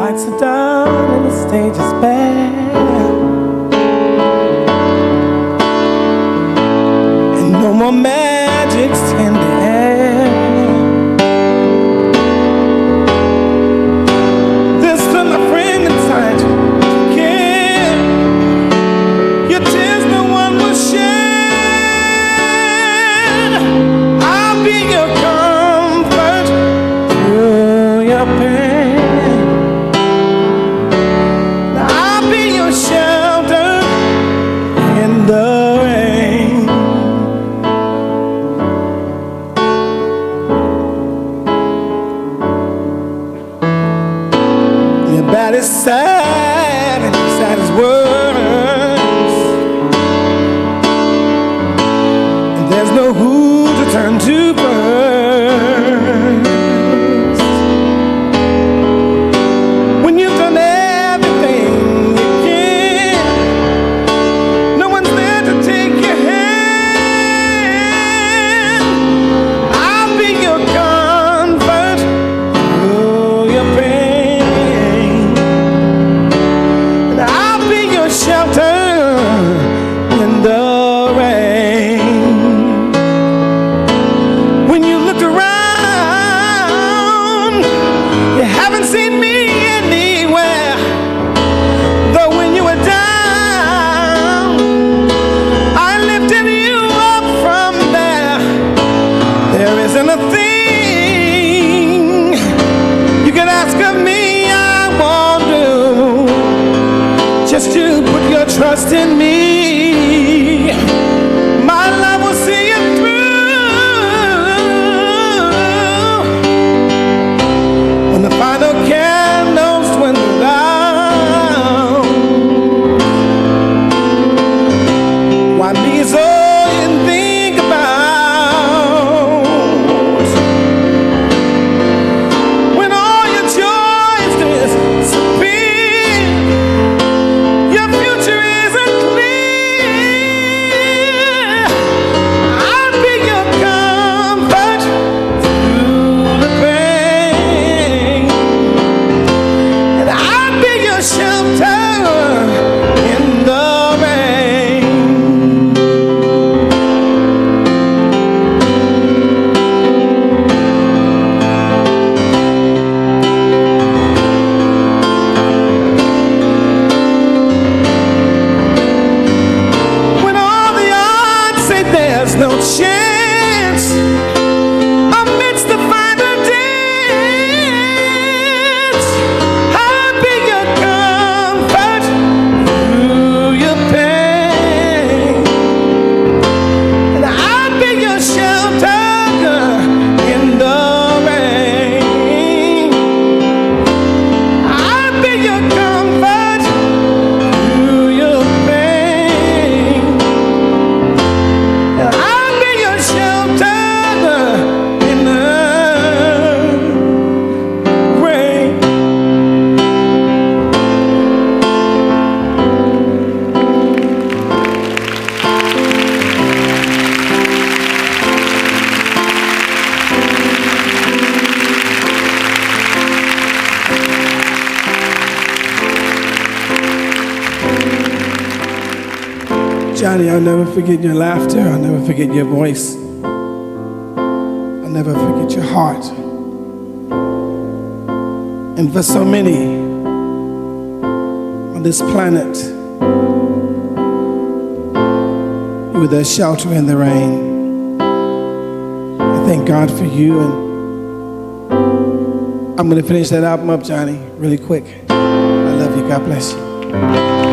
Lights are down and the stage is bare, and no more magic's in the air. There's still a friend inside you. Yeah, your tears no one will shed. I'll be your comfort through your pain. Shelter in the rain. Your bad is sad and your sad is worse, and there's no who to turn to first. When you've done everything trust in me. My love will see you through. When the final candles dwindle down, why me is all you think about. When all your joys disappear, your future no chance amidst the final dance. I'll be your comfort through your pain, and I'll be your shelter in the rain. I'll be your comfort through your pain, and I'll be your shelter in the rain. Johnny, I'll never forget your laughter. I'll never forget your voice. I'll never forget your heart. And for so many on this planet, you were their shelter in the rain. I thank God for you, and I'm going to finish that album up, Johnny, really quick. I love you. God bless you.